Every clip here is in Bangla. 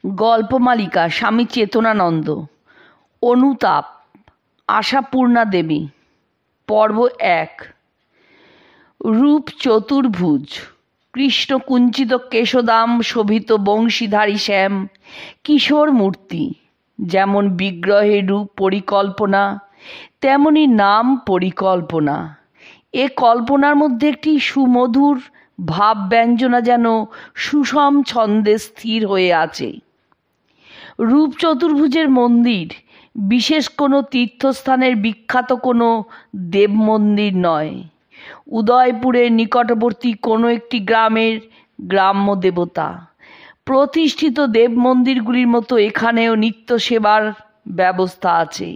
গল্পমালিকা স্বামী চেতনানন্দ। অনুতাপ আশাপূর্ণা দেবী। পর্ব ১। রূপ চতুর্ভুজ, কৃষ্ণ কুঞ্চিত কেশদাম শোভিত বংশীধারী শ্যাম কিশোর মূর্তি। যেমন বিগ্রহের রূপ পরিকল্পনা, তেমনি নাম পরিকল্পনা। এ কল্পনার মধ্যে একটি সুমধুর ভাব ব্যঞ্জনা যেন সুষম ছন্দে স্থির হয়ে আছে। রূপ চতুর্ভুজের মন্দির বিশেষ কোনো তীর্থস্থানের বিখ্যাত কোনো দেব মন্দির নয়, উদয়পুরের নিকটবর্তী কোনো একটি গ্রামের গ্রাম্য দেবতা। প্রতিষ্ঠিত দেব মন্দিরগুলির মতো এখানেও নিত্য সেবার ব্যবস্থা আছে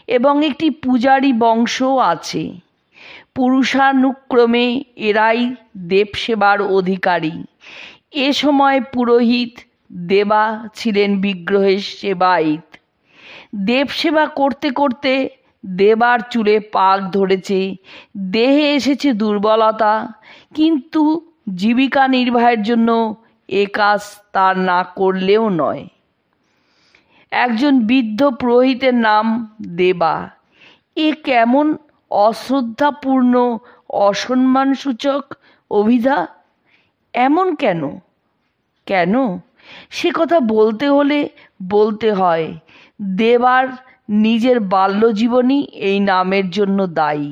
এবং একটি পূজারী বংশও আছে। পুরুষানুক্রমে এরাই দেবসেবার অধিকারী। এ সময় পুরোহিত দেবা ছিলেন বিগ্রহের সেবায়িত। দেবসেবা করতে করতে দেবার চুলে পাক ধরেছে, দেহে এসেছে দুর্বলতা, কিন্তু জীবিকা নির্বাহের জন্য এ কাজ তার না করলেও নয়। একজন বৃদ্ধ পুরোহিতের নাম দেবা। এ কেমন অশ্রদ্ধাপূর্ণ অসম্মানসূচক অভিধা! এমন কেন কেন সে কথা বলতে হলে বলতে হয়। দেবার নিজের বাল্যজীবনই এই নামের জন্য দায়ী।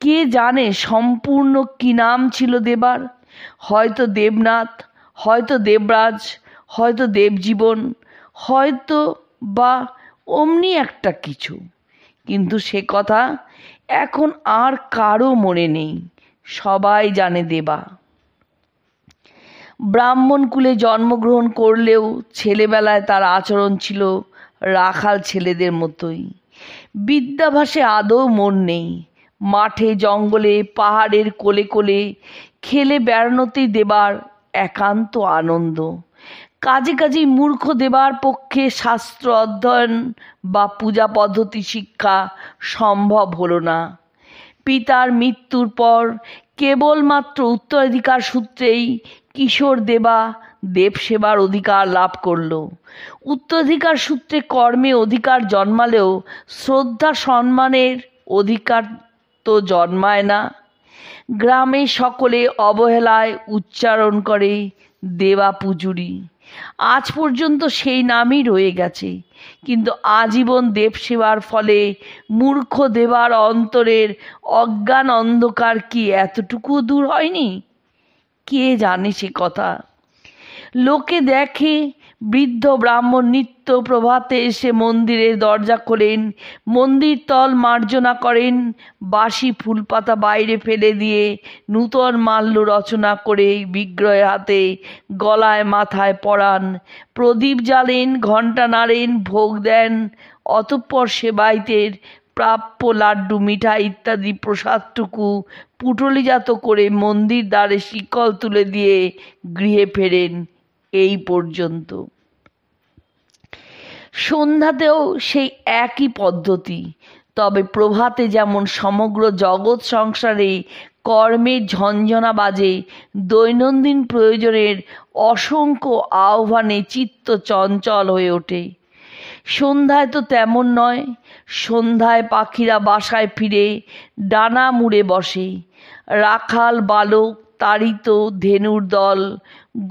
কে জানে সম্পূর্ণ কী নাম ছিল দেবার? হয়তো দেবনাথ, হয়তো দেবরাজ, হয়তো দেবজীবন, হয়তো বা অমনি একটা কিছু, কিন্তু সে কথা এখন আর কারো মনে নেই। সবাই জানে দেবা। ব্রাহ্মণ কুলে জন্মগ্রহণ করলেও ছেলেবেলায় তার আচরণ ছিল রাখাল ছেলেদের মতোই। বিদ্যাভাসে আদৌ মন নেই। মাঠে জঙ্গলে পাহাড়ের কোলে কোলে খেলে বেড়ানোতেই দেবার একান্ত আনন্দ। কাজে কাজেই মূর্খ দেবার পক্ষে শাস্ত্র অধ্যয়ন বা পূজা পদ্ধতি শিক্ষা সম্ভব হলো না। পিতার মৃত্যুর পর কেবলমাত্র উত্তরাধিকার সূত্রেই কিশোর দেবা দেবসেবার অধিকার লাভ করল। উত্তরাধিকার সূত্রে কর্মে অধিকার জন্মালেও শ্রদ্ধা সম্মানের অধিকার তো জন্মায় না। গ্রামে সকলে অবহেলায় উচ্চারণ করে দেবা পুজুরি। আজ পর্যন্ত সেই নামই রয়ে গেছে, কিন্তু আজীবন দেবসেবার ফলে মূর্খ দেবার অন্তরের অজ্ঞান অন্ধকার কি এতটুকুও দূর হয়নি? কে জানে সে কথা? লোকে দেখে বৃদ্ধ ব্রাহ্মণ নিত্য প্রভাতে এসে মন্দিরের দরজা খোলেন, মন্দির তল মার্জনা করেন, বাসি ফুলপাতা বাইরে ফেলে দিয়ে নূতন মাল্য রচনা করে বিগ্রহের হাতে গলায় মাথায় পরান, প্রদীপ জ্বালেন, ঘণ্টা নাড়েন, ভোগ দেন। অতঃপর সেবায়িতের প্রাপ্য লাড্ডু, মিঠাই ইত্যাদি প্রসাদটুকু পুঁটুলিজাত করে মন্দির দ্বারে শিকল তুলে দিয়ে গৃহে ফেরেন। এই পর্যন্ত। সন্ধ্যাতেও সেই একই পদ্ধতি। তবে প্রভাতে যেমন সমগ্র জগৎ সংসারে কর্মের ঝঞ্ঝনা বাজে, দৈনন্দিন প্রয়োজনের অসংখ্য আহ্বানে চিত্ত চঞ্চল হয়ে ওঠে, সন্ধ্যায় তো তেমন নয়। সন্ধ্যায় পাখিরা বাসায় ফিরে ডানা মুড়ে বসে। রাখাল বালক তাড়িত ধেনুর দল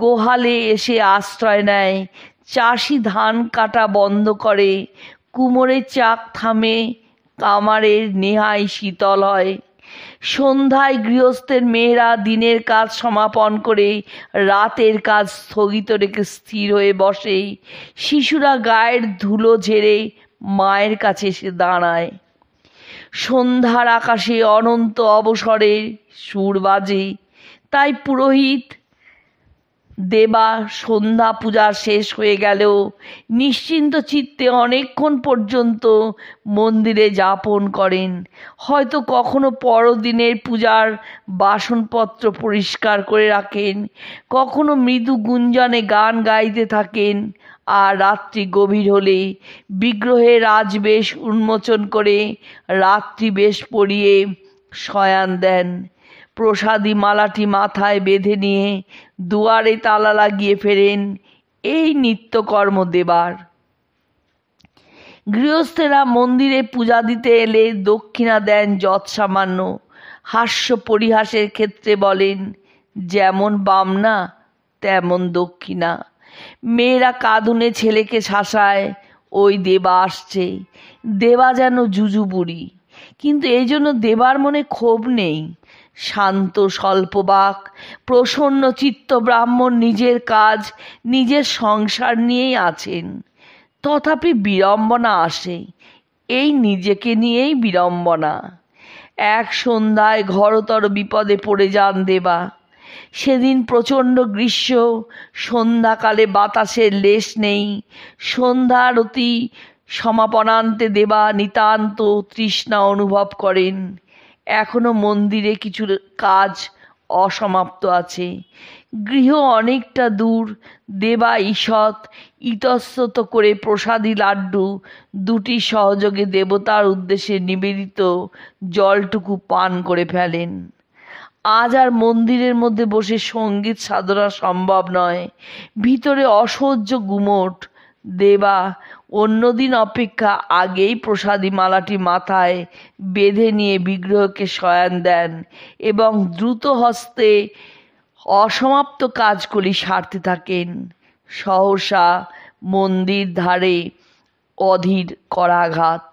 গোহালে এসে আশ্রয় নেয়। চাষি ধান কাটা বন্ধ করে, কুমোরের চাক থামে, কামারের নেহাই শীতল হয়। সন্ধ্যায় গৃহস্থের মেয়েরা দিনের কাজ সমাপন করে রাতের কাজ স্থগিত রেখে স্থির হয়ে বসে। শিশুরা গায়ের ধুলো ঝেড়ে মায়ের কাছে এসে দাঁড়ায়। সন্ধ্যার আকাশে অনন্ত অবসরে সুর বাজে। তাই পুরোহিত দেবা সন্ধ্যা পূজা শেষ হয়ে গেলেও নিশ্চিন্ত চিত্তে অনেকক্ষণ পর্যন্ত মন্দিরে যাপন করেন। হয়তো কখনো পরদিনের পূজার বাসনপত্র পরিষ্কার করে রাখেন, কখনো মৃদু গুঞ্জনে গান গাইতে থাকেন, আর রাত্রি গভীর হলে বিগ্রহের রাজবেশ উন্মোচন করে রাত্রিবেশ পরিয়ে শয়ান দেন। প্রসাদী মালাটি মাথায় বেঁধে নিয়ে দুয়ারে তালা লাগিয়ে ফেরেন। এই নিত্যকর্ম দেবার। গৃহস্থেরা মন্দিরে পূজা দিতে এলে দক্ষিণা দেন যৎসামান্য। হাস্য পরিহাসের ক্ষেত্রে বলেন, যেমন বামনা তেমন দক্ষিণা। মেয়েরা কাঁদুনে ছেলেকে শাসায়, ওই দেবা আসছে। দেবা যেন জুজুবুড়ি, কিন্তু এই জন্য দেবার মনে ক্ষোভ নেই। শান্ত স্বল্পবাক প্রসন্ন চিত্ত ব্রাহ্মণ নিজের কাজ নিজের সংসার নিয়েই আছেন। তথাপি বিড়ম্বনা আসে, এই নিজেকে নিয়েই বিড়ম্বনা। এক সন্ধ্যায় ঘোরতর বিপদে পড়ে যান দেবা। সেদিন প্রচণ্ড গ্রীষ্ম, সন্ধ্যাকালে বাতাসের লেশ নেই। সন্ধ্যারতি সমাপনান্তে দেবা নিতান্ত তৃষ্ণা অনুভব করেন। এখনো মন্দিরে কিছু কাজ অসমাপ্ত আছে। গৃহ অনেকটা দূর। দেবা ঈষৎ ইতস্তত করে প্রসাদী লাড্ডু দুটি সহযোগে দেবতার উদ্দেশ্যে নিবেদিত জলটুকু পান করে ফেলেন। আজ আর মন্দিরের মধ্যে বসে সঙ্গীত সাধনা সম্ভব নয়। ভিতরে অসহ্য গুমোট। দেবা অন্যদিন অপেক্ষা আগেই প্রসাদী মালাটি মাথায় বেঁধে নিয়ে বিগ্রহকে শয়ান দেন এবং দ্রুত হস্তে অসমাপ্ত কাজগুলি সারতে থাকেন। সহসা মন্দির ধারে অধীর করাঘাত।